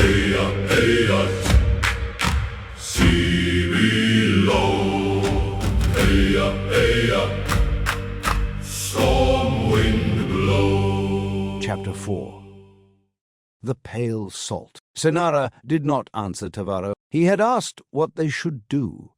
Hey-ya, hey-ya, see below. Hey-ya, hey-ya, storm wind blow. Chapter 4. The Pale Salt. Senara did not answer Tavaro. He had asked what they should do,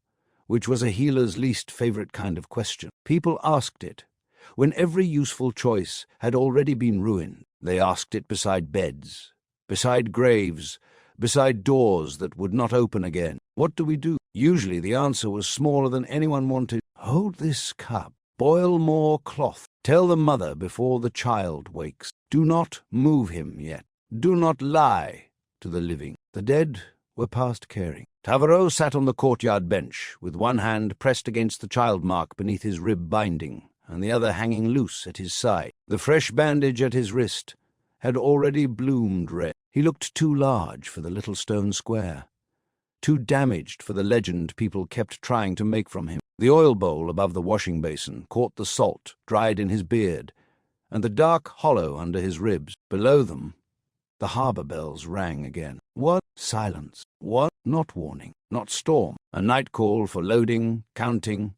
which was a healer's least favorite kind of question. People asked it when every useful choice had already been ruined. They asked it beside beds, beside graves, beside doors that would not open again. What do we do? Usually the answer was smaller than anyone wanted. Hold this cup. Boil more cloth. Tell the mother before the child wakes. Do not move him yet. Do not lie to the living. The dead were past caring. Tavaro sat on the courtyard bench, with one hand pressed against the child mark beneath his rib binding, and the other hanging loose at his side. The fresh bandage at his wrist had already bloomed red. He looked too large for the little stone square, too damaged for the legend people kept trying to make from him. The oil bowl above the washing basin caught the salt dried in his beard, and the dark hollow under his ribs. Below them, the harbour bells rang again. What? Silence. What? Not warning, not storm. A night call for loading, counting,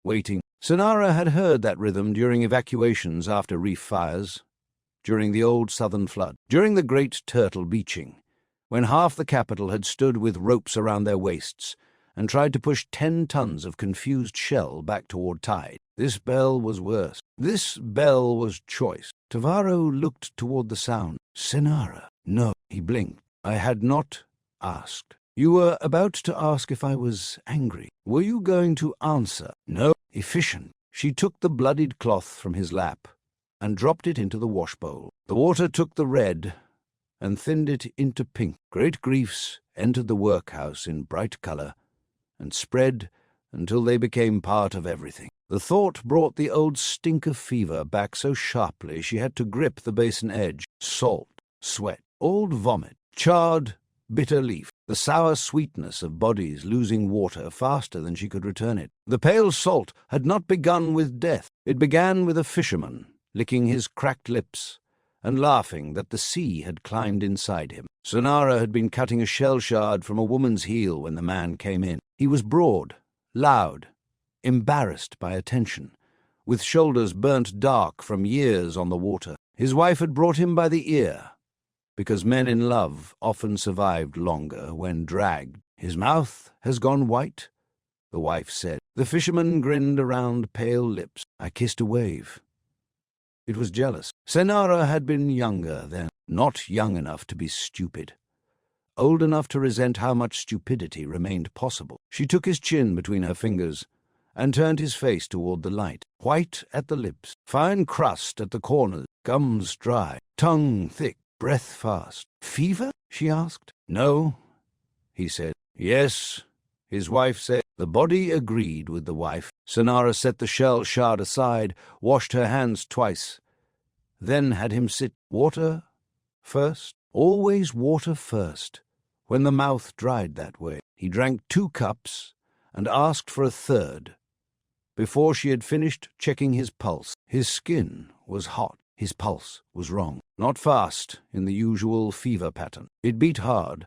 waiting. Senara had heard that rhythm during evacuations after reef fires, during the old southern flood, during the great turtle beaching, when half the capital had stood with ropes around their waists and tried to push 10 tons of confused shell back toward tide. This bell was worse. This bell was choice. Tavaro looked toward the sound. Senara. No, he blinked. I had not asked. You were about to ask if I was angry. Were you going to answer? No. Efficient. She took the bloodied cloth from his lap and dropped it into the wash bowl. The water took the red and thinned it into pink. Great griefs entered the workhouse in bright color and spread until they became part of everything. The thought brought the old stink of fever back so sharply she had to grip the basin edge. Salt, sweat, old vomit, charred, bitter leaf, the sour sweetness of bodies losing water faster than she could return it. The pale salt had not begun with death. It began with a fisherman licking his cracked lips and laughing that the sea had climbed inside him. Senara had been cutting a shell shard from a woman's heel when the man came in. He was broad, loud, embarrassed by attention, with shoulders burnt dark from years on the water. His wife had brought him by the ear, because men in love often survived longer when dragged. His mouth has gone white, the wife said. The fisherman grinned around pale lips. I kissed a wave. It was jealous. Senara had been younger then, not young enough to be stupid, old enough to resent how much stupidity remained possible. She took his chin between her fingers and turned his face toward the light. White at the lips, fine crust at the corners, gums dry, tongue thick, breath fast. Fever? She asked. No, he said. Yes, his wife said. The body agreed with the wife. Senara set the shell shard aside, washed her hands twice, then had him sit. Water first? Always water first, when the mouth dried that way. He drank 2 cups and asked for a third before she had finished checking his pulse. His skin was hot. His pulse was wrong. Not fast in the usual fever pattern. It beat hard,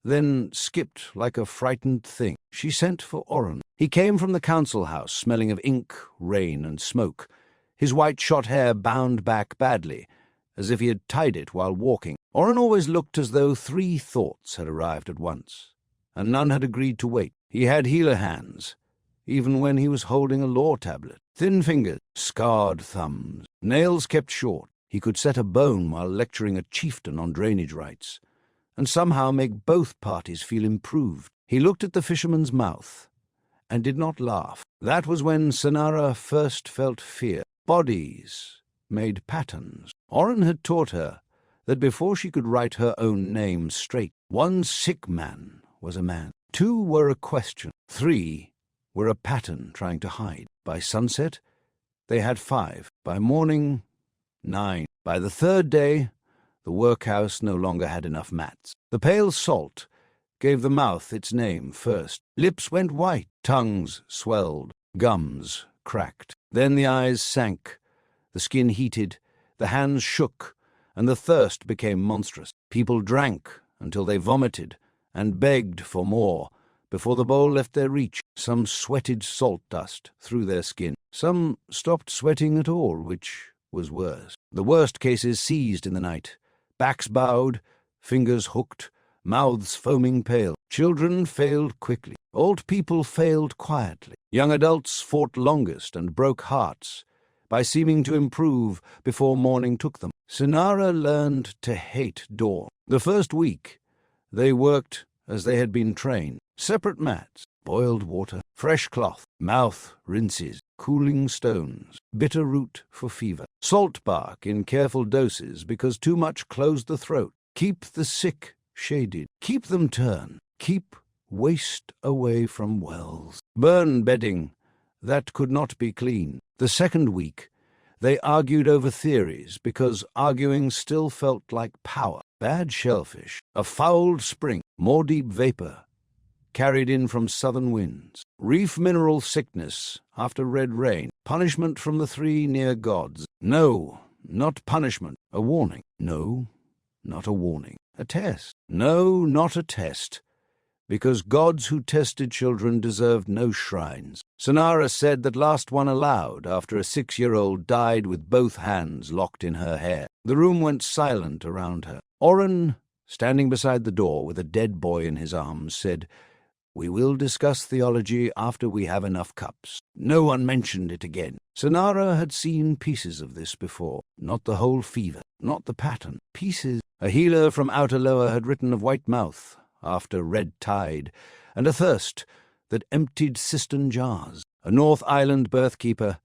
then skipped like a frightened thing. She sent for Oren. He came from the council house, smelling of ink, rain, and smoke, his white shot hair bound back badly, as if he had tied it while walking. Oren always looked as though 3 thoughts had arrived at once, and none had agreed to wait. He had healer hands, even when he was holding a law tablet. Thin fingers, scarred thumbs, nails kept short. He could set a bone while lecturing a chieftain on drainage rights, and somehow make both parties feel improved. He looked at the fisherman's mouth and did not laugh. That was when Senara first felt fear. Bodies made patterns. Oren had taught her that before she could write her own name straight, 1 sick man was a man, 2 were a question, 3 were a pattern trying to hide. By sunset, they had 5. By morning, 9. By the 3rd day, the workhouse no longer had enough mats. The pale salt gave the mouth its name first. Lips went white, tongues swelled, gums cracked. Then the eyes sank, the skin heated, the hands shook, and the thirst became monstrous. People drank until they vomited and begged for more before the bowl left their reach. Some sweated salt dust through their skin. Some stopped sweating at all, which was worse. The worst cases seized in the night, backs bowed, fingers hooked, mouths foaming pale. Children failed quickly. Old people failed quietly. Young adults fought longest and broke hearts by seeming to improve before morning took them. Sinara learned to hate dawn. The first week, they worked as they had been trained. Separate mats, boiled water, fresh cloth, mouth rinses, cooling stones, bitter root for fever, salt bark in careful doses because too much closed the throat. Keep the sick shaded, keep them turned, keep waste away from wells. Burn bedding that could not be clean. The second week, they argued over theories because arguing still felt like power. Bad shellfish, a fouled spring, more deep vapor carried in from southern winds, reef mineral sickness after red rain, punishment from the three near gods. No, not punishment, a warning. No, not a warning, a test. No, not a test, because gods who tested children deserved no shrines. Sinara said that last one aloud after a 6-year-old died with both hands locked in her hair. The room went silent around her. Oren, standing beside the door with a dead boy in his arms, said, "We will discuss theology after we have enough cups." No one mentioned it again. Sinara had seen pieces of this before. Not the whole fever, not the pattern. Pieces. A healer from Outer Lower had written of white mouth after red tide, and a thirst that emptied cistern jars. A North Island birthkeeper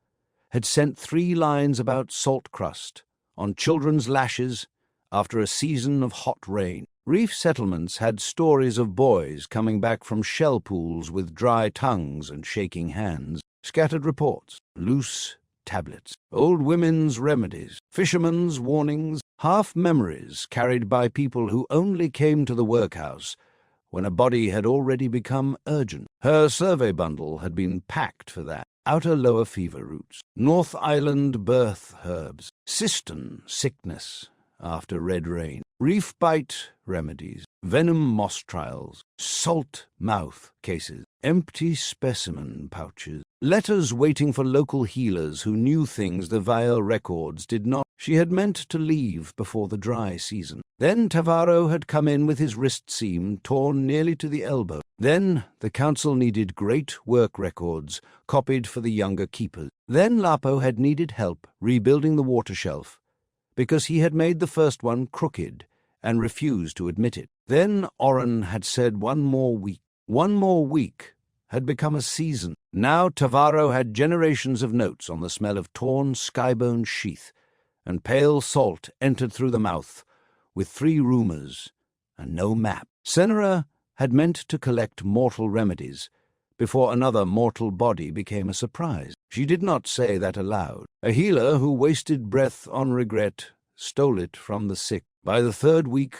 had sent 3 lines about salt crust on children's lashes after a season of hot rain. Reef settlements had stories of boys coming back from shell pools with dry tongues and shaking hands. Scattered reports, loose tablets, old women's remedies, fishermen's warnings, half memories carried by people who only came to the workhouse when a body had already become urgent. Her survey bundle had been packed for that. Outer Lower fever roots, North Island birth herbs, cistern sickness after red rain, reef bite remedies, venom moss trials, salt mouth cases, empty specimen pouches, letters waiting for local healers who knew things the Vial records did not. She had meant to leave before the dry season. Then Tavaro had come in with his wrist seam torn nearly to the elbow. Then the council needed great work records copied for the younger keepers. Then Lapo had needed help rebuilding the water shelf because he had made the first one crooked and refused to admit it. Then Oren had said one more week. One more week had become a season. Now Tavaro had generations of notes on the smell of torn skybone sheath, and pale salt entered through the mouth with 3 rumors and no map. Senera had meant to collect mortal remedies before another mortal body became a surprise. She did not say that aloud. A healer who wasted breath on regret stole it from the sick. By the 3rd week,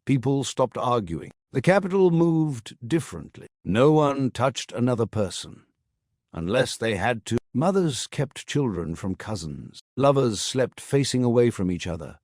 people stopped arguing. The capital moved differently. No one touched another person, unless they had to. Mothers kept children from cousins. Lovers slept facing away from each other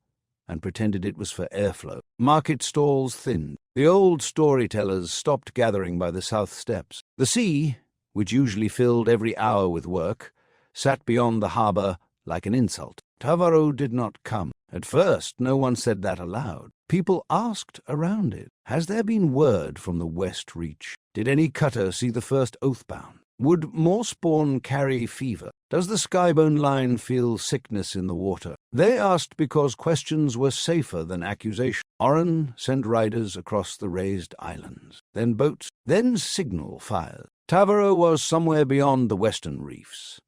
and pretended it was for airflow. Market stalls thinned. The old storytellers stopped gathering by the south steps. The sea, which usually filled every hour with work, sat beyond the harbour like an insult. Tavaro did not come. At first, no one said that aloud. People asked around it, "Has there been word from the West Reach? Did any cutter see the first oathbound? Would more spawn carry fever? Does the Skybone line feel sickness in the water?" They asked because questions were safer than accusation. Oren sent riders across the raised islands, then boats, then signal fires. Tavaro was somewhere beyond the western reefs,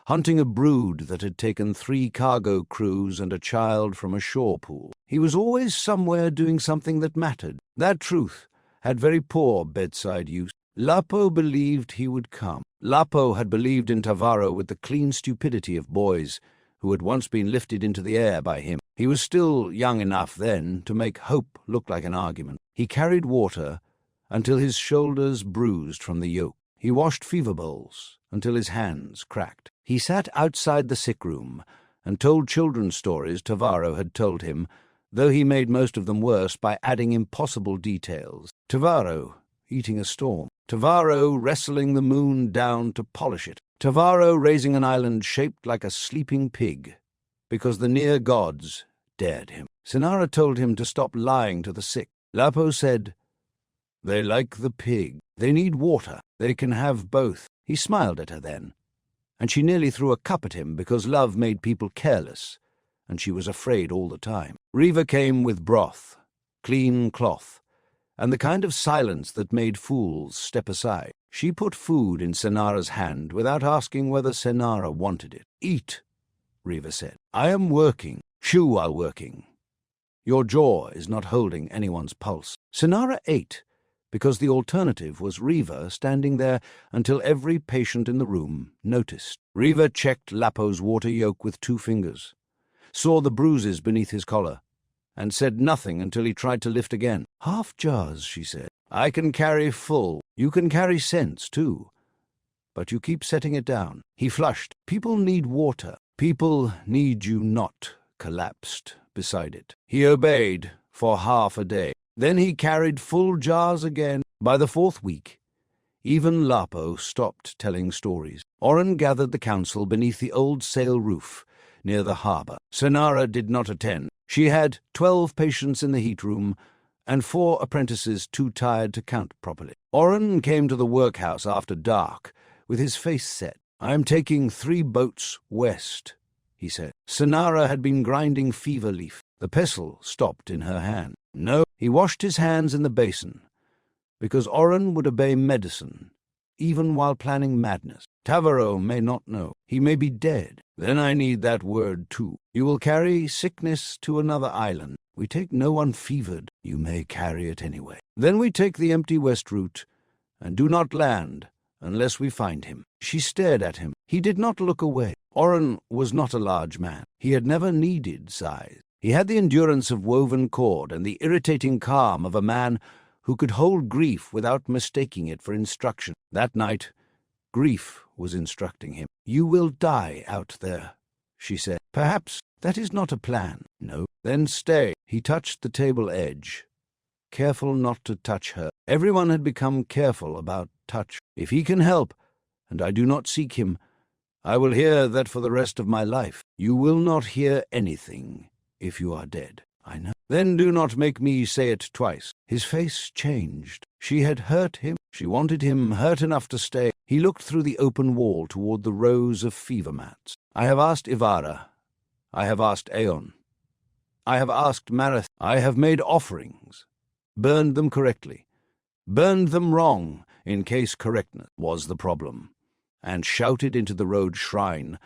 hunting a brood that had taken 3 cargo crews and a child from a shore pool. He was always somewhere doing something that mattered. That truth had very poor bedside use. Lapo believed he would come. Lapo had believed in Tavaro with the clean stupidity of boys who had once been lifted into the air by him. He was still young enough then to make hope look like an argument. He carried water until his shoulders bruised from the yoke. He washed fever bowls until his hands cracked. He sat outside the sick room and told children's stories Tavaro had told him though he made most of them worse by adding impossible details. Tavaro eating a storm. Tavaro wrestling the moon down to polish it. Tavaro raising an island shaped like a sleeping pig, because the near gods dared him. Sinara told him to stop lying to the sick. Lapo said, "They like the pig. They need water. They can have both." He smiled at her then, and she nearly threw a cup at him because love made people careless, and she was afraid all the time. Riva came with broth, clean cloth, and the kind of silence that made fools step aside. She put food in Senara's hand without asking whether Senara wanted it. "Eat," Riva said. "I am working. Chew while working. Your jaw is not holding anyone's pulse." Senara ate, because the alternative was Riva standing there until every patient in the room noticed. Riva checked Lapo's water yoke with 2 fingers, saw the bruises beneath his collar, and said nothing until he tried to lift again. "Half jars," she said. "I can carry full. You can carry sense, too. But you keep setting it down." He flushed. "People need water. People need you not," collapsed beside it. He obeyed for half a day. Then he carried full jars again. By the 4th week, even Lapo stopped telling stories. Oren gathered the council beneath the old sail roof near the harbour. Senara did not attend. She had 12 patients in the heat room and 4 apprentices too tired to count properly. Oren came to the workhouse after dark with his face set. "I am taking 3 boats west," he said. Senara had been grinding fever leaf. The pestle stopped in her hand. No, he washed his hands in the basin, because Oren would obey medicine, even while planning madness. Tavaro may not know. He may be dead. Then I need that word too. You will carry sickness to another island. We take no one fevered. You may carry it anyway. Then we take the empty west route, and do not land unless we find him." She stared at him. He did not look away. Oren was not a large man. He had never needed size. He had the endurance of woven cord and the irritating calm of a man who could hold grief without mistaking it for instruction. That night, grief was instructing him. "You will die out there," she said. "Perhaps that is not a plan." "No." "Then stay." He touched the table edge, careful not to touch her. Everyone had become careful about touch. "If he can help, and I do not seek him, I will hear that for the rest of my life. You will not hear anything if you are dead." "I know." "Then do not make me say it twice." His face changed. She had hurt him. She wanted him hurt enough to stay. He looked through the open wall toward the rows of fever mats. "I have asked Ivara. I have asked Aeon. I have asked Marath. I have made offerings, burned them correctly, burned them wrong in case correctness was the problem, and shouted into the road shrine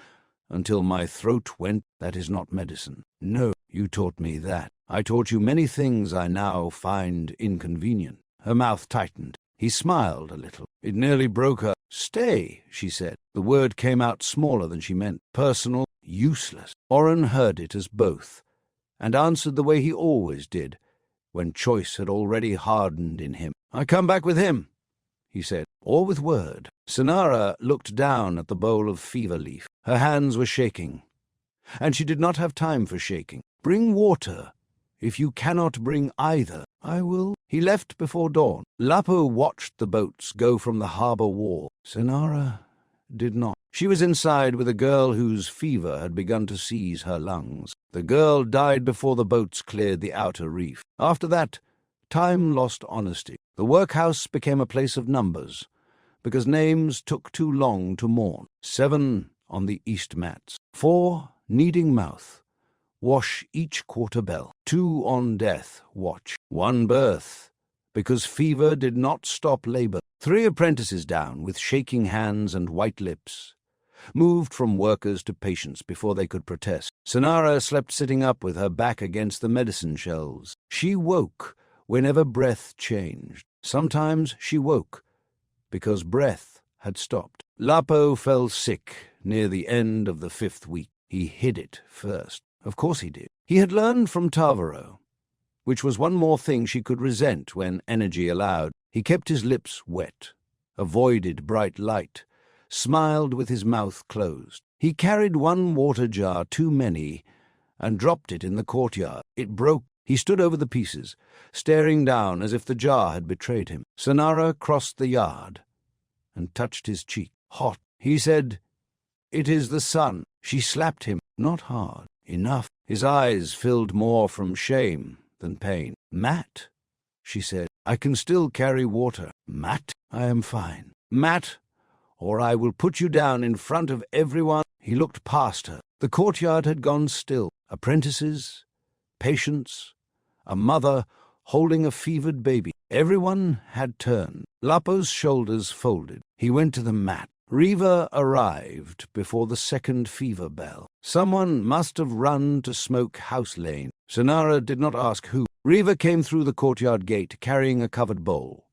until my throat went. That is not medicine." "No, you taught me that. I taught you many things I now find inconvenient." Her mouth tightened. He smiled a little. It nearly broke her. "Stay," she said. The word came out smaller than she meant. Personal, useless. Oren heard it as both, and answered the way he always did, when choice had already hardened in him. "I come back with him," he said, or with word. Senara looked down at the bowl of fever leaf. Her hands were shaking, and she did not have time for shaking. "Bring water. If you cannot bring either, I will." He left before dawn. Lapo watched the boats go from the harbour wall. Senara did not. She was inside with a girl whose fever had begun to seize her lungs. The girl died before the boats cleared the outer reef. After that, time lost honesty. The workhouse became a place of numbers, because names took too long to mourn. 7 on the east mats, 4 needing mouth, wash each quarter bell, 2 on death watch, 1 birth, because fever did not stop labor, 3 apprentices down with shaking hands and white lips, moved from workers to patients before they could protest. Senara slept sitting up with her back against the medicine shelves. She woke whenever breath changed. Sometimes she woke because breath had stopped. Lapo fell sick near the end of the 5th week. He hid it first. Of course he did. He had learned from Tavaro, which was one more thing she could resent when energy allowed. He kept his lips wet, avoided bright light, smiled with his mouth closed. He carried 1 water jar too many and dropped it in the courtyard. It broke. He stood over the pieces, staring down as if the jar had betrayed him. Sonara crossed the yard and touched his cheek. Hot. He said, "It is the sun." She slapped him, not hard. Enough. His eyes filled more from shame than pain. "Matt," she said, "I can still carry water." "Matt, I am fine." "Matt, or I will put you down in front of everyone." He looked past her. The courtyard had gone still. Apprentices, patients, a mother holding a fevered baby. Everyone had turned. Lapo's shoulders folded. He went to the mat. Riva arrived before the second fever bell. Someone must have run to Smoke House Lane. Sonara did not ask who. Riva came through the courtyard gate carrying a covered bowl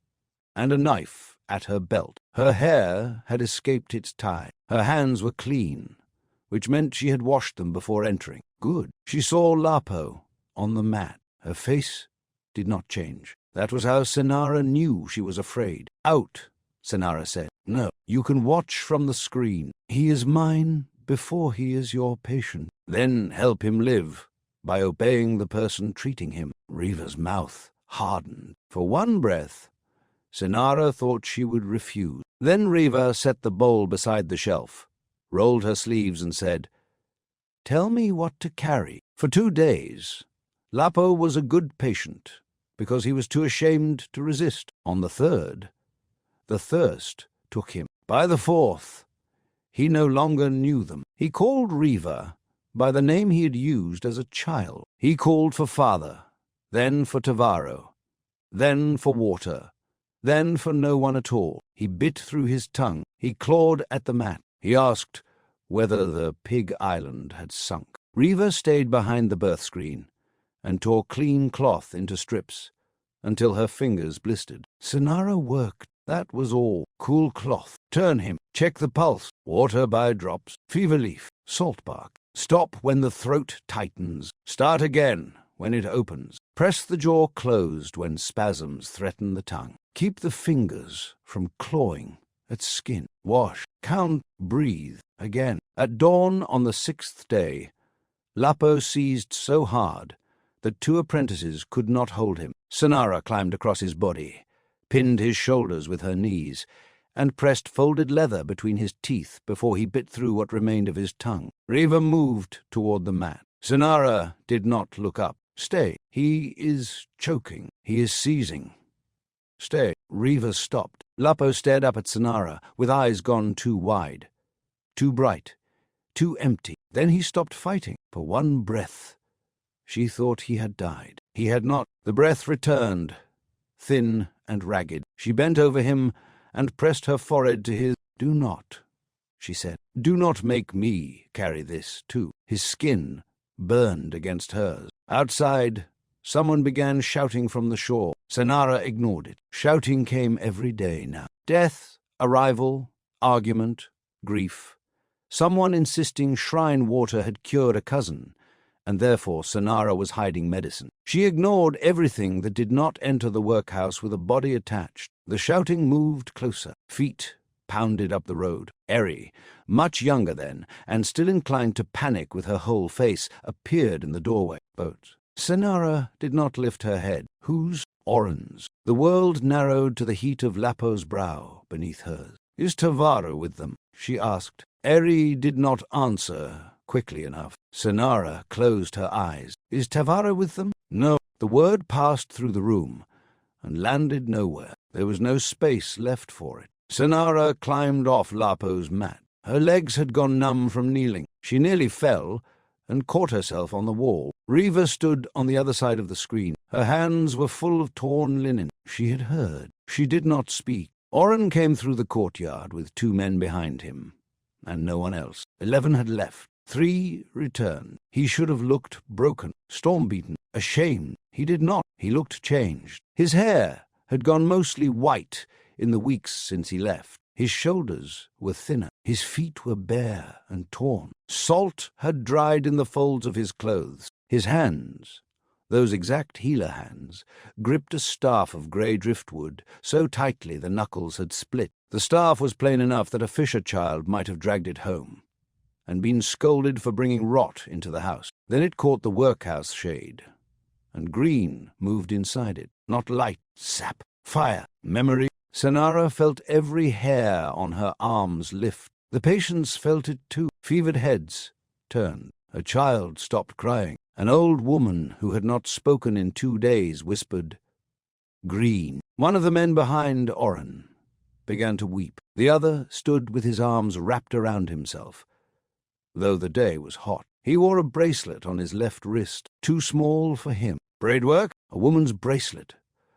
and a knife at her belt. Her hair had escaped its tie. Her hands were clean, which meant she had washed them before entering. Good. She saw Lapo on the mat. Her face did not change. That was how Sonara knew she was afraid. "Out," Sonara said. "No, you can watch from the screen. He is mine before he is your patient. Then help him live by obeying the person treating him." Riva's mouth hardened. For one breath, Sonara thought she would refuse. Then Riva set the bowl beside the shelf, rolled her sleeves and said, "Tell me what to carry." For 2 days, Lapo was a good patient because he was too ashamed to resist. On the third, the thirst took him. By the fourth, he no longer knew them. He called Riva by the name he had used as a child. He called for father, then for Tavaro, then for water, then for no one at all. He bit through his tongue. He clawed at the mat. He asked whether the pig island had sunk. Riva stayed behind the birth screen and tore clean cloth into strips until her fingers blistered. Sonara worked. That was all. Cool cloth. Turn him. Check the pulse. Water by drops. Fever leaf. Salt bark. Stop when the throat tightens. Start again when it opens. Press the jaw closed when spasms threaten the tongue. Keep the fingers from clawing at skin. Wash. Count. Breathe. Again. At dawn on the 6th day, Lapo seized so hard that 2 apprentices could not hold him. Sonara climbed across his body, pinned his shoulders with her knees, and pressed folded leather between his teeth before he bit through what remained of his tongue. Riva moved toward the mat. Sonara did not look up. "Stay. He is choking. He is seizing. Stay." Riva stopped. Lapo stared up at Sonara, with eyes gone too wide, too bright, too empty. Then he stopped fighting. For one breath, she thought he had died. He had not. The breath returned, thin and ragged. She bent over him and pressed her forehead to his. "Do not," she said. "Do not make me carry this, too." His skin burned against hers. Outside, someone began shouting from the shore. Sonara ignored it. Shouting came every day now. Death, arrival, argument, grief. Someone insisting shrine water had cured a cousin, and therefore Sonara was hiding medicine. She ignored everything that did not enter the workhouse with a body attached. The shouting moved closer. Feet pounded up the road. Eri, much younger then, and still inclined to panic with her whole face, appeared in the doorway. But Sonara did not lift her head. Whose? Oren's. The world narrowed to the heat of Lapo's brow beneath hers. "Is Tavaro with them?" she asked. Eri did not answer quickly enough. Sonara closed her eyes. "Is Tavaro with them?" No. The word passed through the room and landed nowhere. There was no space left for it. Sonara climbed off Lapo's mat. Her legs had gone numb from kneeling. She nearly fell and caught herself on the wall. Riva stood on the other side of the screen. Her hands were full of torn linen. She had heard. She did not speak. Oren came through the courtyard with 2 men behind him, and no one else. 11 had left. 3 returned. He should have looked broken, storm-beaten, ashamed. He did not. He looked changed. His hair had gone mostly white in the weeks since he left. His shoulders were thinner. His feet were bare and torn. Salt had dried in the folds of his clothes. His hands, those exact healer hands, gripped a staff of grey driftwood so tightly the knuckles had split. The staff was plain enough that a fisher child might have dragged it home. and been scolded for bringing rot into the house. Then it caught the workhouse shade, and green moved inside it. Not light, sap, fire, memory. Senara felt every hair on her arms lift. The patients felt it too. Fevered heads turned. A child stopped crying. An old woman who had not spoken in 2 days whispered, "Green." One of the men behind Oren began to weep. The other stood with his arms wrapped around himself. Though the day was hot, he wore a bracelet on his left wrist, too small for him. Braidwork? A woman's bracelet,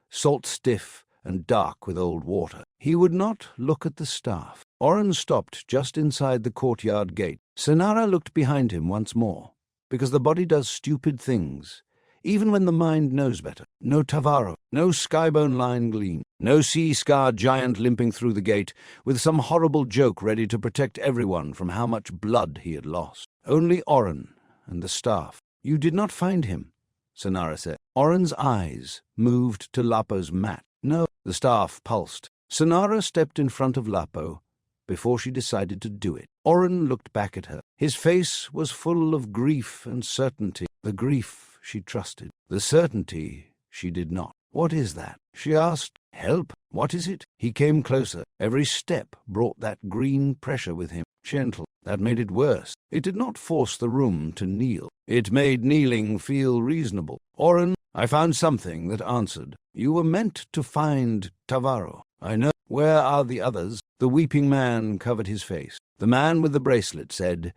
salt-stiff and dark with old water. He would not look at the staff. Oren stopped just inside the courtyard gate. Senara looked behind him once more, because the body does stupid things, even when the mind knows better. No Tavaro, no skybone line gleam, no sea-scarred giant limping through the gate with some horrible joke ready to protect everyone from how much blood he had lost. Only Oren and the staff. "You did not find him," Senara said. Oren's eyes moved to Lapo's mat. "No." The staff pulsed. Senara stepped in front of Lapo before she decided to do it. Oren looked back at her. His face was full of grief and certainty. The grief she trusted, the certainty she did not. "What is that?" she asked. "Help? What is it?" He came closer. Every step brought that green pressure with him. Gentle. That made it worse. It did not force the room to kneel. It made kneeling feel reasonable. "Oren, I found something that answered. You were meant to find Tavaro. I know. Where are the others?" The weeping man covered his face. The man with the bracelet said,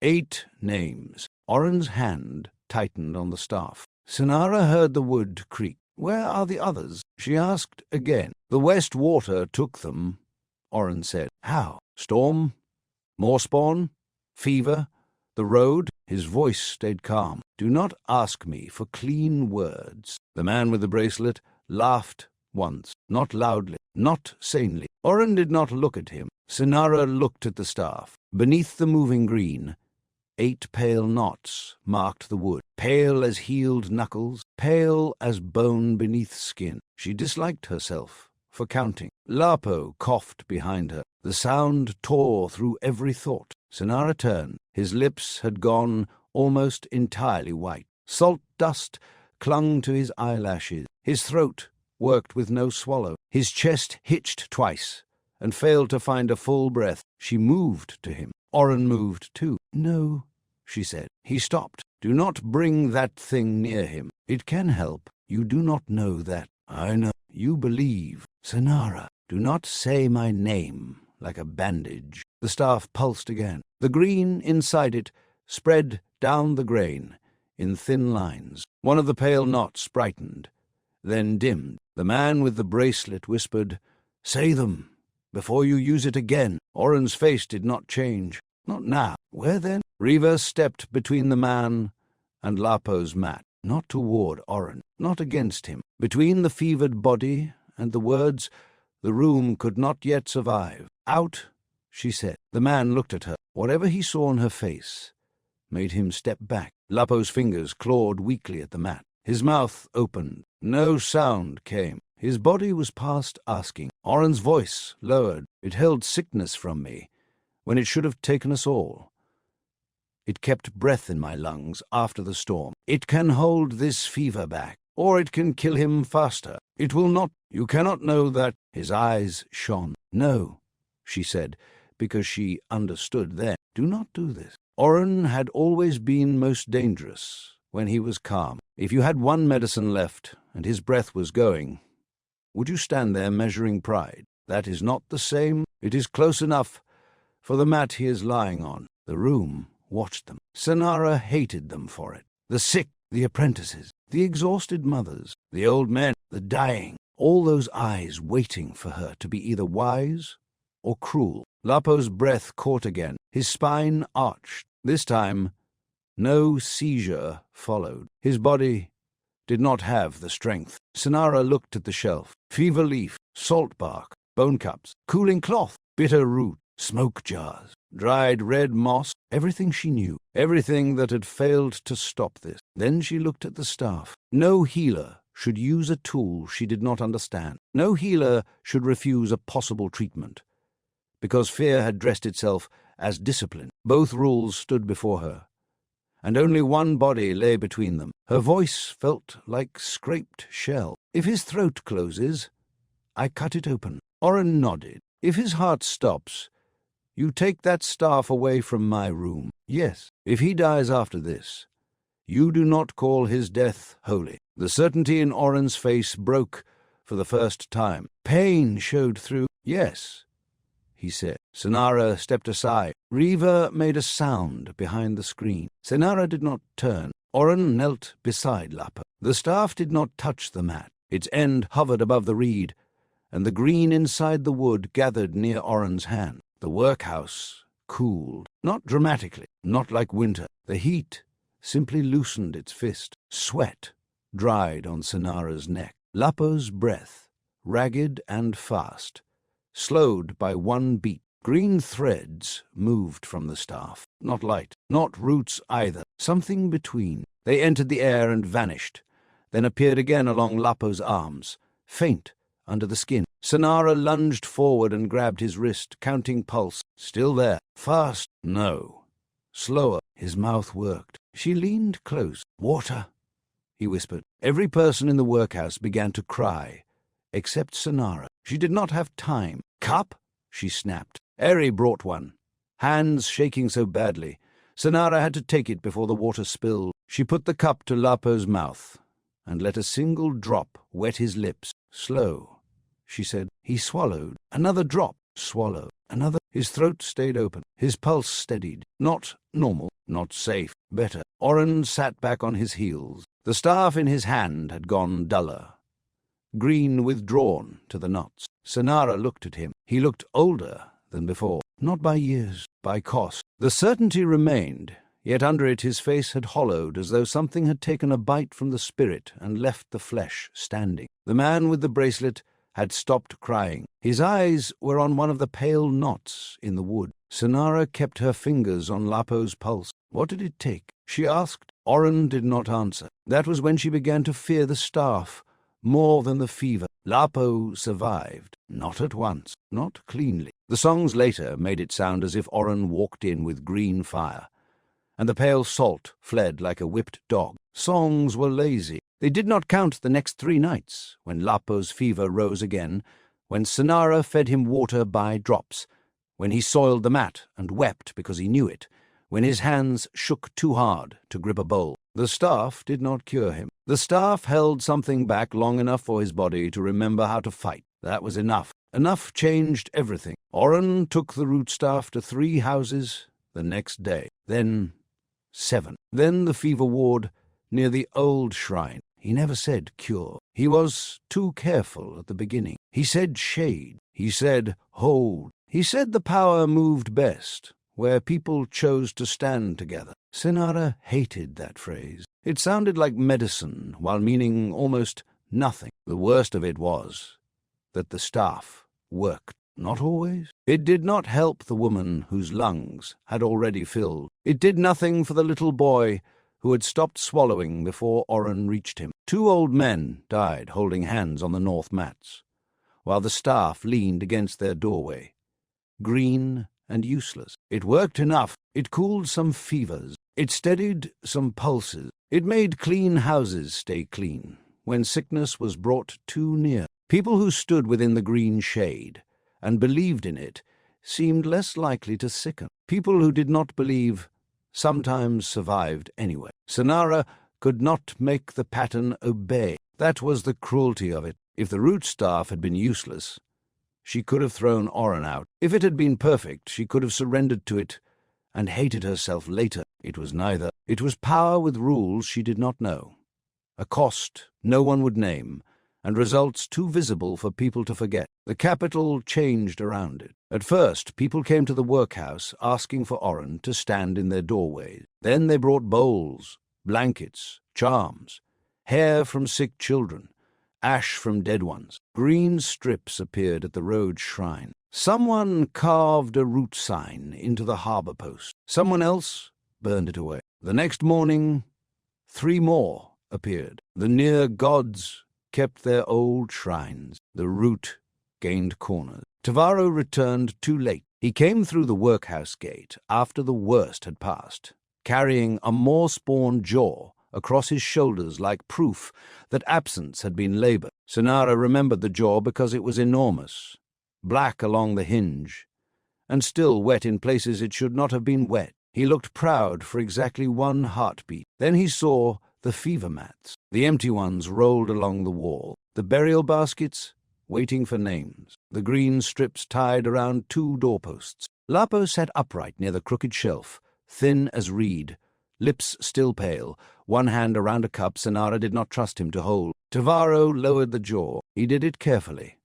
8 names. Oren's hand tightened on the staff. Senara heard the wood creak. "Where are the others?" she asked again. "The west water took them," Oren said. "How? Storm? More spawn? Fever? The road?" His voice stayed calm. "Do not ask me for clean words." The man with the bracelet laughed once, not loudly, not sanely. Oren did not look at him. Senara looked at the staff. Beneath the moving green, 8 pale knots marked the wood, pale as healed knuckles, pale as bone beneath skin. She disliked herself for counting. Lapo coughed behind her. The sound tore through every thought. Senara turned. His lips had gone almost entirely white. Salt dust clung to his eyelashes. His throat worked with no swallow. His chest hitched twice and failed to find a full breath. She moved to him. Oren moved too. "No," she said. He stopped. "Do not bring that thing near him. It can help. You do not know that." "I know. You believe." "Senara, do not say my name like a bandage." The staff pulsed again. The green inside it spread down the grain in thin lines. One of the pale knots brightened, then dimmed. The man with the bracelet whispered, "Say them before you use it again." Oren's face did not change. "Not now." "Where then?" Riva stepped between the man and Lapo's mat, not toward Oren, not against him. Between the fevered body and the words the room could not yet survive. "Out," she said. The man looked at her. Whatever he saw on her face made him step back. Lapo's fingers clawed weakly at the mat. His mouth opened. No sound came. His body was past asking. Oren's voice lowered. "It held sickness from me when it should have taken us all. It kept breath in my lungs after the storm. It can hold this fever back, or it can kill him faster. It will not. You cannot know that." His eyes shone. "No," she said, because she understood then. "Do not do this." Oren had always been most dangerous when he was calm. If you had one medicine left and his breath was going, would you stand there measuring pride? That is not the same. It is close enough for the mat he is lying on. The room watched them. Senara hated them for it. The sick, the apprentices, the exhausted mothers, the old men, the dying, all those eyes waiting for her to be either wise or cruel. Lapo's breath caught again. His spine arched. This time, no seizure followed. His body did not have the strength. Senara looked at the shelf. Fever leaf, salt bark, bone cups, cooling cloth, bitter root, smoke jars, dried red moss, everything she knew, everything that had failed to stop this. Then she looked at the staff. No healer should use a tool she did not understand. No healer should refuse a possible treatment, because fear had dressed itself as discipline. Both rules stood before her, and only one body lay between them. Her voice felt like scraped shell. If his throat closes, I cut it open. Oren nodded. If his heart stops, you take that staff away from my room. Yes, if he dies after this, you do not call his death holy. The certainty in Oren's face broke for the first time. Pain showed through. Yes, he said. Senara stepped aside. Reva made a sound behind the screen. Senara did not turn. Oren knelt beside Lapo. The staff did not touch the mat. Its end hovered above the reed, and the green inside the wood gathered near Oren's hand. The workhouse cooled, not dramatically, not like winter. The heat simply loosened its fist. Sweat dried on Senara's neck. Lapo's breath, ragged and fast, slowed by one beat. Green threads moved from the staff. Not light, not roots either. Something between. They entered the air and vanished, then appeared again along Lapo's arms, faint under the skin. Senara lunged forward and grabbed his wrist, counting pulse. Still there. Fast. No. Slower. His mouth worked. She leaned close. Water, he whispered. Every person in the workhouse began to cry, except Senara. She did not have time. Cup? She snapped. Eri brought one. Hands shaking so badly, Senara had to take it before the water spilled. She put the cup to Lapo's mouth and let a single drop wet his lips. Slow, she said. He swallowed. Another drop. Swallow. Another. His throat stayed open. His pulse steadied. Not normal. Not safe. Better. Oren sat back on his heels. The staff in his hand had gone duller. Green withdrawn to the knots. Senara looked at him. He looked older than before. Not by years, by cost. The certainty remained, yet under it his face had hollowed as though something had taken a bite from the spirit and left the flesh standing. The man with the bracelet had stopped crying. His eyes were on one of the pale knots in the wood. Senara kept her fingers on Lapo's pulse. What did it take? She asked. Oren did not answer. That was when she began to fear the staff more than the fever. Lapo survived. Not at once. Not cleanly. The songs later made it sound as if Oren walked in with green fire, and the pale salt fled like a whipped dog. Songs were lazy. They did not count the next 3 nights, when Lapo's fever rose again, when Senara fed him water by drops, when he soiled the mat and wept because he knew it, when his hands shook too hard to grip a bowl. The staff did not cure him. The staff held something back long enough for his body to remember how to fight. That was enough. Enough changed everything. Oren took the root staff to 3 houses the next day. Then 7. Then the fever ward near the old shrine. He never said cure. He was too careful at the beginning. He said shade. He said hold. He said the power moved best where people chose to stand together. Senara hated that phrase. It sounded like medicine while meaning almost nothing. The worst of it was that the staff worked. Not always. It did not help the woman whose lungs had already filled. It did nothing for the little boy who had stopped swallowing before Oren reached him. 2 old men died holding hands on the north mats, while the staff leaned against their doorway, green and useless. It worked enough. It cooled some fevers. It steadied some pulses. It made clean houses stay clean when sickness was brought too near. People who stood within the green shade and believed in it seemed less likely to sicken. People who did not believe sometimes survived anyway. Senara could not make the pattern obey. That was the cruelty of it. If the root staff had been useless, she could have thrown Oren out. If it had been perfect, she could have surrendered to it and hated herself later. It was neither. It was power with rules she did not know, a cost no one would name, and results too visible for people to forget. The capital changed around it. At first, people came to the workhouse asking for Oren to stand in their doorways. Then they brought bowls, blankets, charms, hair from sick children, ash from dead ones. Green strips appeared at the road shrine. Someone carved a root sign into the harbor post. Someone else burned it away. The next morning, 3 more appeared. The near gods kept their old shrines. The root gained corners. Tavaro returned too late. He came through the workhouse gate after the worst had passed, carrying a more-spawn jaw across his shoulders like proof that absence had been labor. Sonara remembered the jaw because it was enormous, black along the hinge, and still wet in places it should not have been wet. He looked proud for exactly one heartbeat. Then he saw the fever mats, the empty ones rolled along the wall, the burial baskets waiting for names, the green strips tied around 2 doorposts. Lapo sat upright near the crooked shelf, thin as reed, lips still pale, one hand around a cup Sonara did not trust him to hold. Tavaro lowered the jaw. He did it carefully,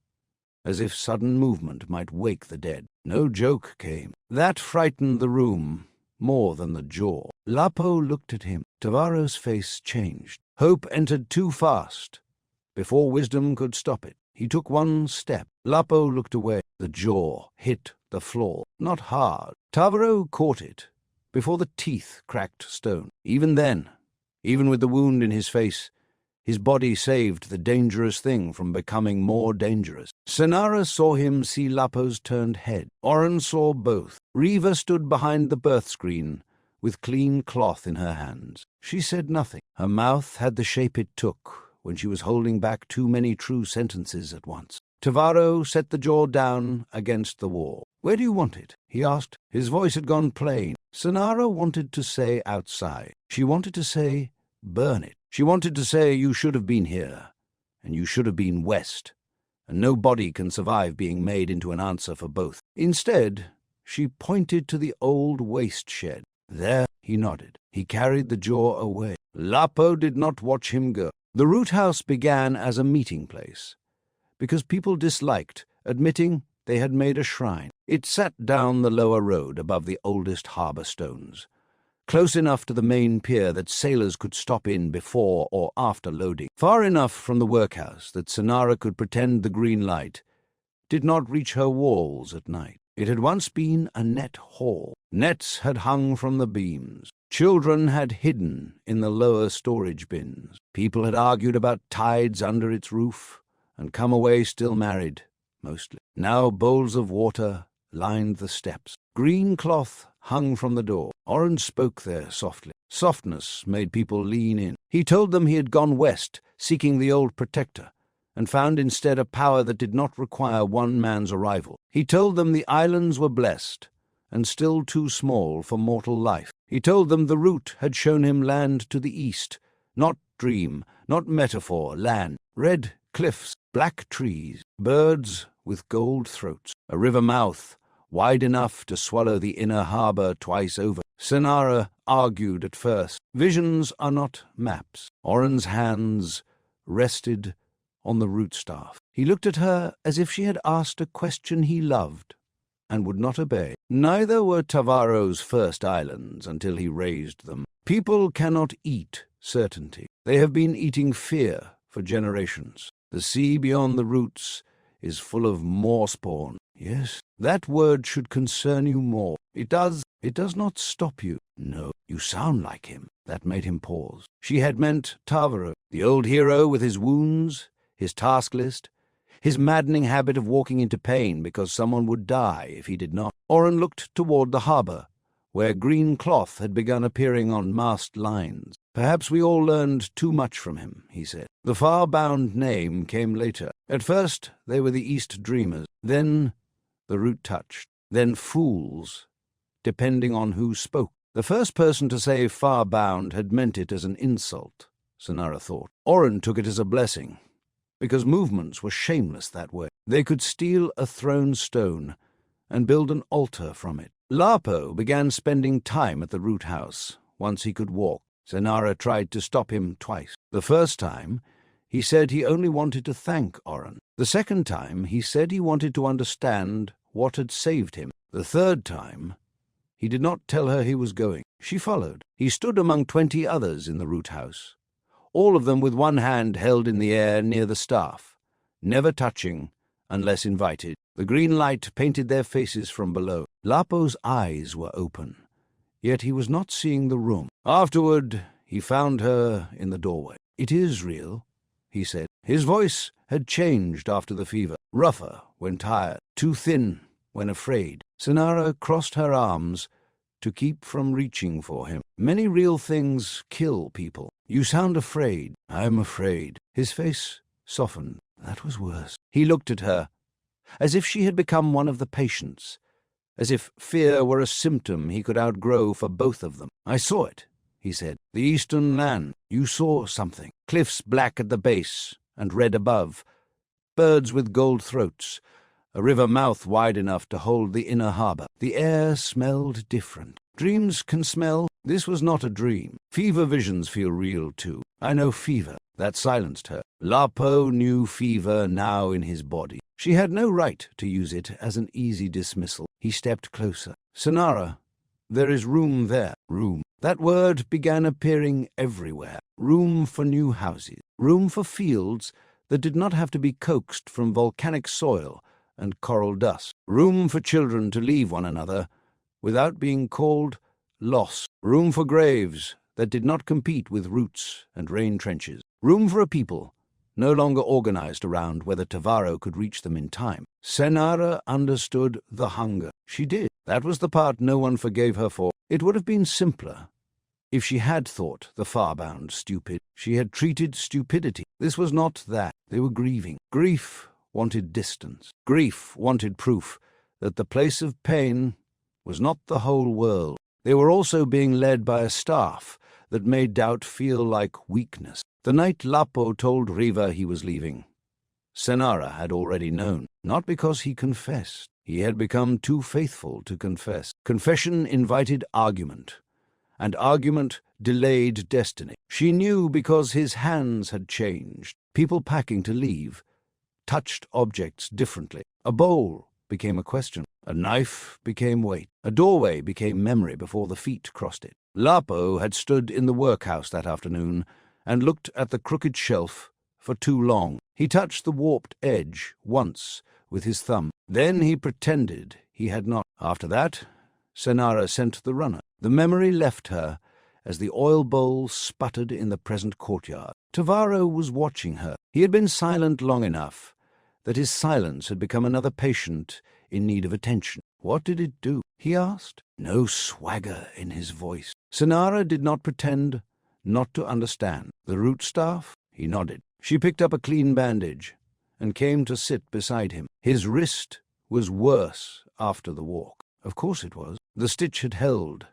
as if sudden movement might wake the dead. No joke came. That frightened the room more than the jaw. Lapo looked at him. Tavaro's face changed. Hope entered too fast. Before wisdom could stop it, he took one step. Lapo looked away. The jaw hit the floor, not hard. Tavaro caught it before the teeth cracked stone. Even then, even with the wound in his face, his body saved the dangerous thing from becoming more dangerous. Sonara saw him see Lapo's turned head. Oren saw both. Riva stood behind the birth screen with clean cloth in her hands. She said nothing. Her mouth had the shape it took when she was holding back too many true sentences at once. Tavaro set the jaw down against the wall. "Where do you want it?" he asked. His voice had gone plain. Sonara wanted to say outside. She wanted to say, burn it. She wanted to say, you should have been here, and you should have been west, and no body can survive being made into an answer for both. Instead, she pointed to the old waste shed. There, he nodded. He carried the jaw away. Lapo did not watch him go. The root house began as a meeting place, because people disliked admitting they had made a shrine. It sat down the lower road above the oldest harbour stones, close enough to the main pier that sailors could stop in before or after loading, far enough from the workhouse that Sonara could pretend the green light did not reach her walls at night. It had once been a net hall. Nets had hung from the beams. Children had hidden in the lower storage bins. People had argued about tides under its roof and come away still married, mostly. Now bowls of water lined the steps. Green cloth hung from the door. Oren spoke there softly. Softness made people lean in. He told them he had gone west, seeking the old protector, and found instead a power that did not require one man's arrival. He told them the islands were blessed, and still too small for mortal life. He told them the route had shown him land to the east, not dream, not metaphor, land. Red cliffs, black trees, birds with gold throats, a river mouth wide enough to swallow the inner harbour twice over. Sonara argued at first. Visions are not maps. Oren's hands rested on the root staff. He looked at her as if she had asked a question he loved and would not obey. Neither were Tavaro's first islands until he raised them. People cannot eat certainty. They have been eating fear for generations. The sea beyond the roots is full of more spawn. Yes, that word should concern you more. It does not stop you. No, you sound like him. That made him pause. She had meant Tavaro, the old hero with his wounds, his task list, his maddening habit of walking into pain because someone would die if he did not. Oren looked toward the harbour, where green cloth had begun appearing on mast lines. Perhaps we all learned too much from him, he said. The far-bound name came later. At first, they were the East Dreamers. Then the root touched. Then fools, depending on who spoke. The first person to say far-bound had meant it as an insult, Sonara thought. Oren took it as a blessing, because movements were shameless that way. They could steal a thrown stone and build an altar from it. Lapo began spending time at the root house once he could walk. Sonara tried to stop him twice. The first time, he said he only wanted to thank Oren. The second time, he said he wanted to understand what had saved him. The third time, he did not tell her he was going. She followed. He stood among 20 others in the root house, all of them with one hand held in the air near the staff, never touching unless invited. The green light painted their faces from below. Lapo's eyes were open, yet he was not seeing the room. Afterward, he found her in the doorway. "It is real," he said. His voice had changed after the fever, rougher when tired, too thin when afraid. Sinara crossed her arms to keep from reaching for him. Many real things kill people. You sound afraid. I'm afraid. His face softened. That was worse. He looked at her, as if she had become one of the patients, as if fear were a symptom he could outgrow for both of them. I saw it, he said. The eastern land. You saw something. Cliffs black at the base and red above. Birds with gold throats. A river mouth wide enough to hold the inner harbor. The air smelled different. Dreams can smell. This was not a dream. Fever visions feel real, too. I know fever. That silenced her. Lapo knew fever now in his body. She had no right to use it as an easy dismissal. He stepped closer. Sinara, there is room there. Room. That word began appearing everywhere. Room for new houses. Room for fields that did not have to be coaxed from volcanic soil and coral dust. Room for children to leave one another without being called lost. Room for graves that did not compete with roots and rain trenches. Room for a people no longer organized around whether Tavaro could reach them in time. Sinara understood the hunger. She did. That was the part no one forgave her for. It would have been simpler if she had thought the far-bound stupid. She had treated stupidity. This was not that. They were grieving. Grief wanted distance. Grief wanted proof that the place of pain was not the whole world. They were also being led by a staff that made doubt feel like weakness. The night Lapo told Riva he was leaving, Sinara had already known, not because he confessed. He had become too faithful to confess. Confession invited argument, and argument delayed destiny. She knew because his hands had changed. People packing to leave touched objects differently. A bowl became a question. A knife became weight. A doorway became memory before the feet crossed it. Lapo had stood in the workhouse that afternoon and looked at the crooked shelf for too long. He touched the warped edge once with his thumb. Then he pretended he had not. After that, Sinara sent the runner. The memory left her as the oil bowl sputtered in the present courtyard. Tavaro was watching her. He had been silent long enough that his silence had become another patient in need of attention. What did it do? He asked. No swagger in his voice. Sinara did not pretend not to understand. The root staff? He nodded. She picked up a clean bandage and came to sit beside him. His wrist was worse after the walk. Of course it was. The stitch had held.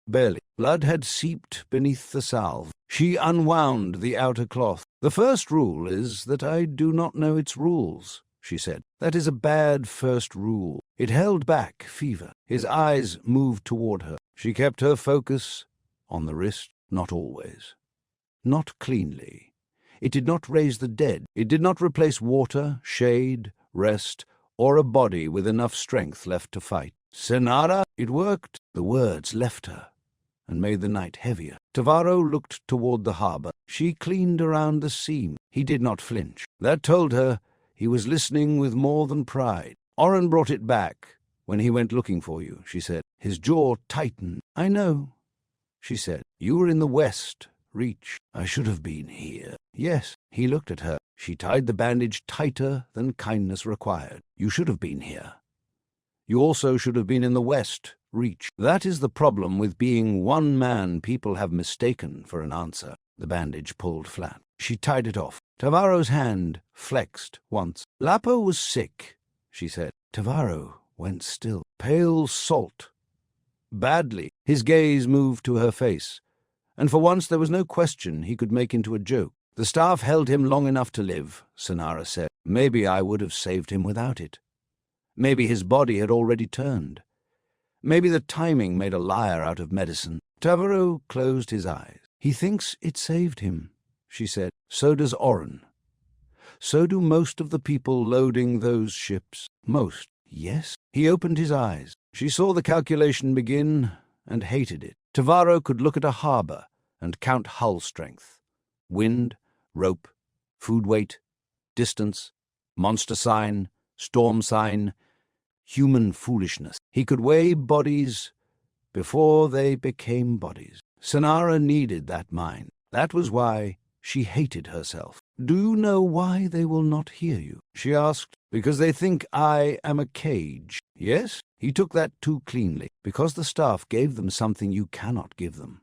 Barely. Blood had seeped beneath the salve. She unwound the outer cloth. The first rule is that I do not know its rules, she said. That is a bad first rule. It held back fever. His eyes moved toward her. She kept her focus on the wrist, not always. Not cleanly. It did not raise the dead. It did not replace water, shade, rest, or a body with enough strength left to fight. Sinara, it worked. The words left her and made the night heavier. Tavaro looked toward the harbor. She cleaned around the seam. He did not flinch. That told her he was listening with more than pride. Oren brought it back when he went looking for you, she said. His jaw tightened. I know, she said. You were in the west reach. I should have been here. Yes, he looked at her. She tied the bandage tighter than kindness required. You should have been here. You also should have been in the west reach. That is the problem with being one man people have mistaken for an answer. The bandage pulled flat. She tied it off. Tavaro's hand flexed once. Lapo was sick, she said. Tavaro went still. Pale salt. Badly. His gaze moved to her face, and for once there was no question he could make into a joke. The staff held him long enough to live, Sinara said. Maybe I would have saved him without it. Maybe his body had already turned. Maybe the timing made a liar out of medicine. Tavaro closed his eyes. He thinks it saved him, she said. So does Oren. So do most of the people loading those ships. Most. Yes. He opened his eyes. She saw the calculation begin and hated it. Tavaro could look at a harbor and count hull strength. Wind, rope, food weight, distance, monster sign, storm sign, human foolishness. He could weigh bodies before they became bodies. Sinara needed that mind. That was why she hated herself. Do you know why they will not hear you? She asked, Because they think I am a cage. Yes, he took that too cleanly. Because the staff gave them something you cannot give them,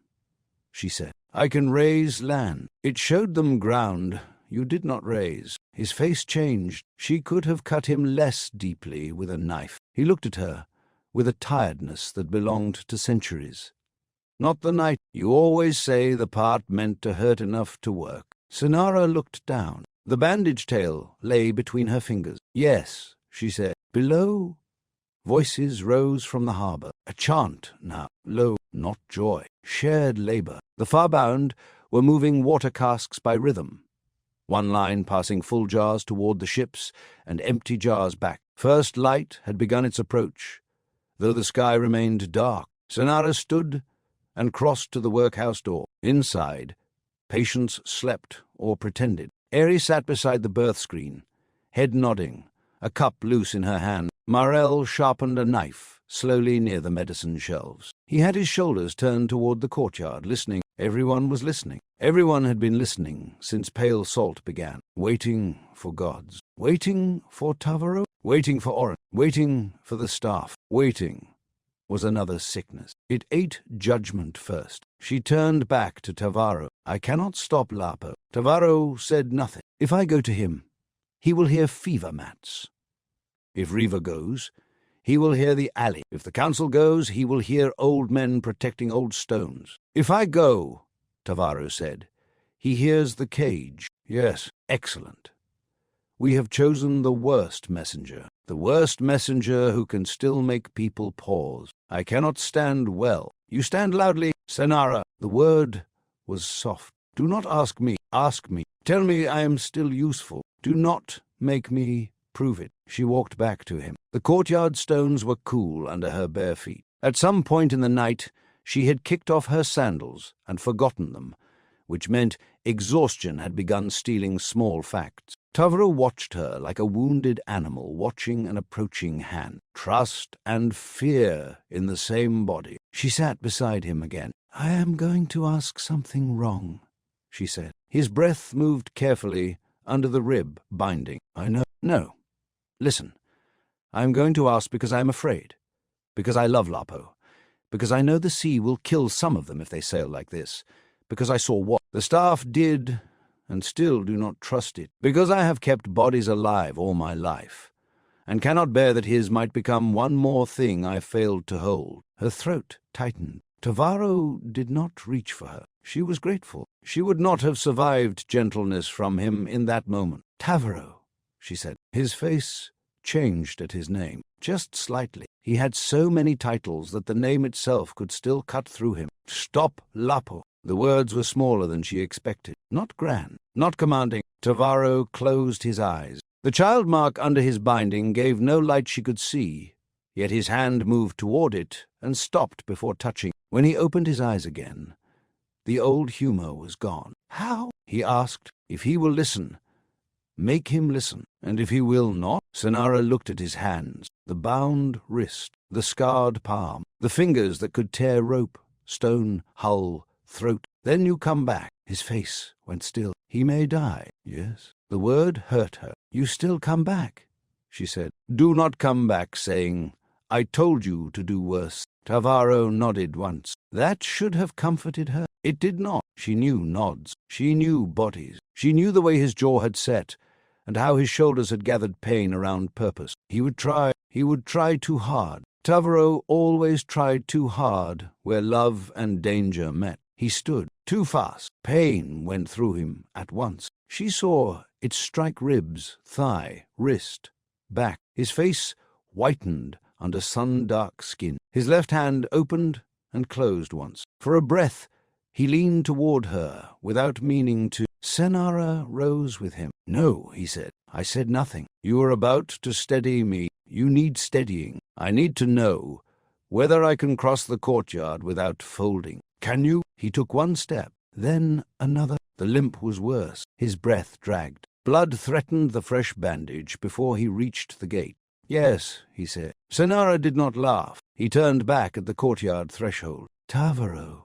she said. I can raise land. It showed them ground you did not raise. His face changed. She could have cut him less deeply with a knife. He looked at her with a tiredness that belonged to centuries. Not the night. You always say the part meant to hurt enough to work. Senara looked down. The bandage tail lay between her fingers. Yes, she said. Below, voices rose from the harbour. A chant now. Low, not joy. Shared labour. The far-bound were moving water casks by rhythm. One line passing full jars toward the ships and empty jars back. First light had begun its approach, though the sky remained dark. Senara stood and crossed to the workhouse door. Inside, patients slept or pretended. Eri sat beside the birth screen, head nodding, a cup loose in her hand. Marel sharpened a knife slowly near the medicine shelves. He had his shoulders turned toward the courtyard, listening. Everyone was listening. Everyone had been listening since Pale Salt began. Waiting for gods. Waiting for Tavaro. Waiting for Oren. Waiting for the staff. Waiting was another sickness. It ate judgment first. She turned back to Tavaro. I cannot stop Lapo. Tavaro said nothing. If I go to him, he will hear fever mats. If Riva goes, he will hear the alley. If the council goes, he will hear old men protecting old stones. If I go, Tavaro said, he hears the cage. Yes, excellent. We have chosen the worst messenger who can still make people pause. I cannot stand well. You stand loudly, Senara. The word was soft. Do not ask me. Ask me. Tell me I am still useful. Do not make me prove it. She walked back to him. The courtyard stones were cool under her bare feet. At some point in the night, she had kicked off her sandals and forgotten them, which meant exhaustion had begun stealing small facts. Tavro watched her like a wounded animal watching an approaching hand. Trust and fear in the same body. She sat beside him again. I am going to ask something wrong, she said. His breath moved carefully under the rib binding. I know. No. Listen. I am going to ask because I am afraid. Because I love Lapo. Because I know the sea will kill some of them if they sail like this. Because I saw what the staff did and still do not trust it. Because I have kept bodies alive all my life, and cannot bear that his might become one more thing I failed to hold. Her throat tightened. Tavaro did not reach for her. She was grateful. She would not have survived gentleness from him in that moment. Tavaro, she said. His face changed at his name, just slightly. He had so many titles that the name itself could still cut through him. Stop Lapo. The words were smaller than she expected. Not grand, not commanding. Tavaro closed his eyes. The child mark under his binding gave no light she could see, yet his hand moved toward it and stopped before touching. When he opened his eyes again, the old humor was gone. How? He asked. If he will listen, make him listen. And if he will not? Senara looked at his hands, the bound wrist, the scarred palm, the fingers that could tear rope, stone, hull, throat. Then you come back. His face went still. He may die. Yes. The word hurt her. You still come back, she said. Do not come back saying, I told you to do worse. Tavaro nodded once. That should have comforted her. It did not. She knew nods. She knew bodies. She knew the way his jaw had set, and how his shoulders had gathered pain around purpose. He would try too hard. Tavaro always tried too hard where love and danger met. He stood too fast. Pain went through him at once. She saw it strike ribs, thigh, wrist, back. His face whitened under sun-dark skin. His left hand opened and closed once. For a breath, he leaned toward her without meaning to. Senara rose with him. No, he said. I said nothing. You are about to steady me. You need steadying. I need to know whether I can cross the courtyard without folding. Can you? He took one step, then another. The limp was worse. His breath dragged. Blood threatened the fresh bandage before he reached the gate. Yes, he said. Senara did not laugh. He turned back at the courtyard threshold. Tavaro,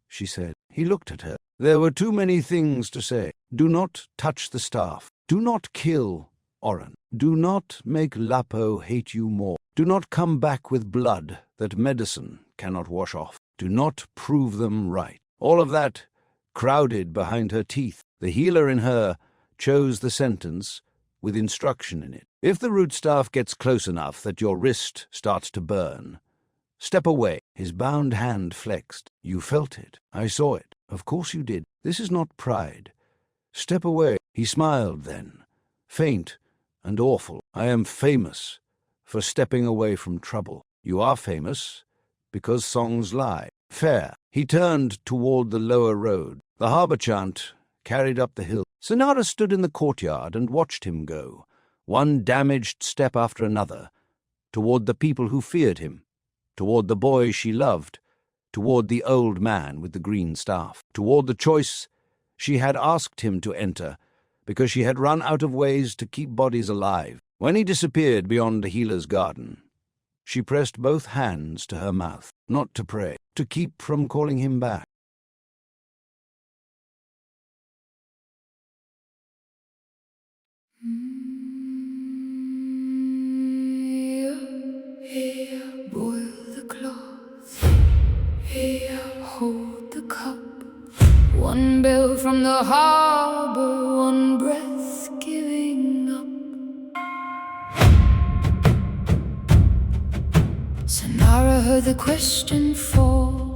she said. He looked at her. There were too many things to say. Do not touch the staff. Do not kill Oren. Do not make Lapo hate you more. Do not come back with blood that medicine cannot wash off. Do not prove them right. All of that crowded behind her teeth. The healer in her chose the sentence with instruction in it. If the root staff gets close enough that your wrist starts to burn, step away. His bound hand flexed. You felt it. I saw it. Of course you did. This is not pride. Step away. He smiled then, faint and awful. I am famous for stepping away from trouble. You are famous because songs lie. Fair. He turned toward the lower road. The harbor chant carried up the hill. Sonara stood in the courtyard and watched him go, one damaged step after another, toward the people who feared him, toward the boy she loved, toward the old man with the green staff, toward the choice she had asked him to enter, because she had run out of ways to keep bodies alive. When he disappeared beyond the healer's garden, she pressed both hands to her mouth, not to pray, to keep from calling him back. Here, boil the cloth. Here, hold the cup. One bell from the harbor, one breath giving up. Sonara heard the question fall.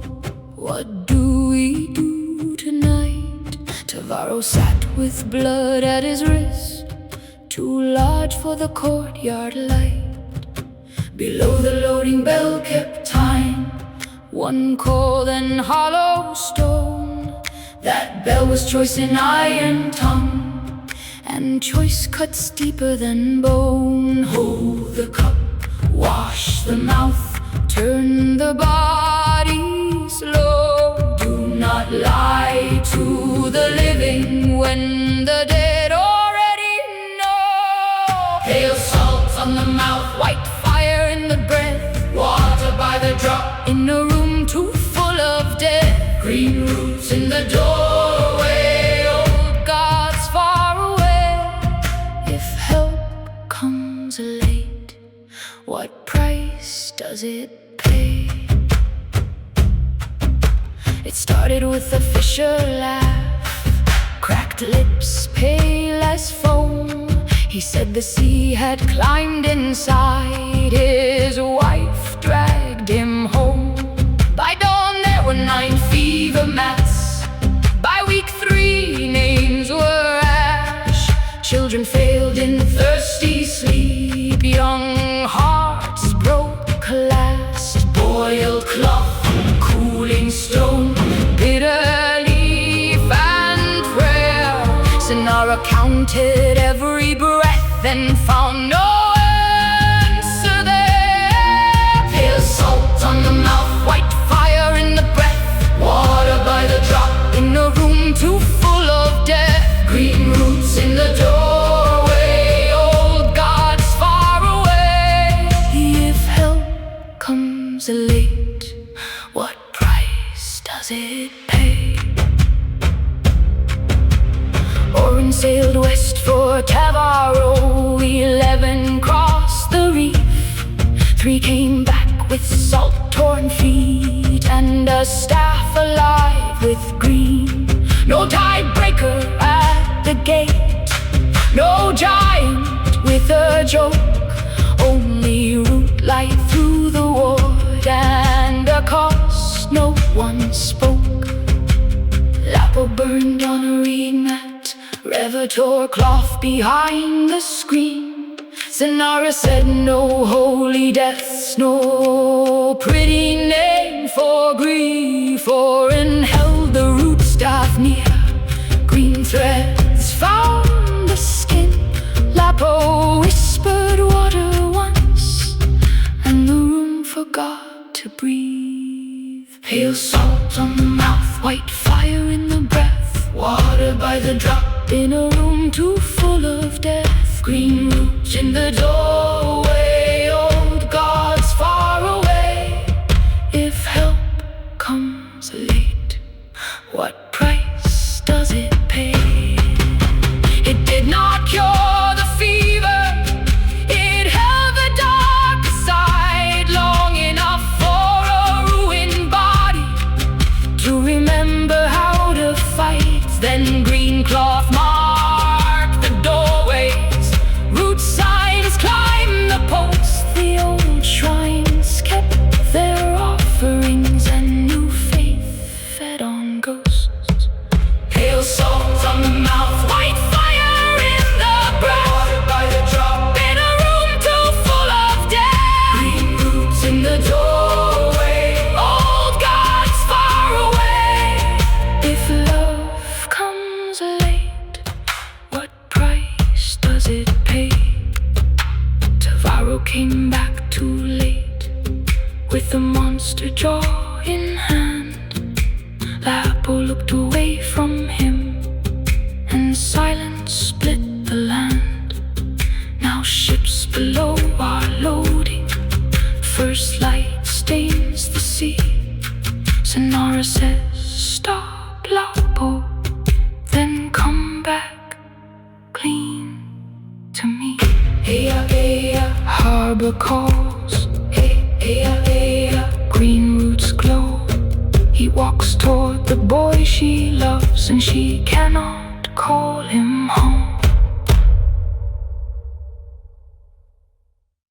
What do we do tonight? Tavaro sat with blood at his wrist, too large for the courtyard light. Below the loading bell kept time, one cold and hollow stone. That bell was choice in iron tongue, and choice cuts deeper than bone. Hold the cup, wash the mouth, turn the body slow. Do not lie to the living when the dead already know. Pale salt on the mouth, white fire in the breath, water by the drop in a room too full of death. Green roots in the doorway, old gods far away. If help comes late, what price does it pay? It started with a fisher laugh, cracked lips, pale as foam. He said the sea had climbed inside, his wife dragged him home. By dawn there were 9 fever mats, by week 3 names were ash. Children failed in thirsty sleep, young hearts broke last. Boiled cloth, cooling stone, bitter leaf and prayer. Sonara counted every breath and found no answer there. Pale salt on the mouth, white fire in the breath, water by the drop in a room too full of death. Green roots in the doorway, old gods far away. If help comes late, what price does it pay? Oren sailed west for Tavaro, 11 crossed the reef. 3 came back with salt-torn feet and a staff alive with green. No tidebreaker at the gate, no giant with a joke, only root light through the wood and a cost no one spoke. Lapo burned on a reed mat, Revator cloth behind the screen. Sonara said no holy deaths, no pretty name for grief. Oren held the root staff near, green threads found the skin. Lapo whispered water once, and the room forgot to breathe. Pale salt on the mouth, white fire in the breath, water by the drop in a room too full of death. Green roots in the doorway, old gods far away. If help comes late, what price does it pay? It did not cure the fever, came back too late, with the monster jaw in hand. Lapo looked away from him, and silence split the land. Now ships below are loading, first light stains the sea. Sonara says, "Stop, Lapo, then come back clean to me." Eya, eya, harbor calls. Eya, eya, green roots glow. He walks toward the boy she loves, and she cannot call him home.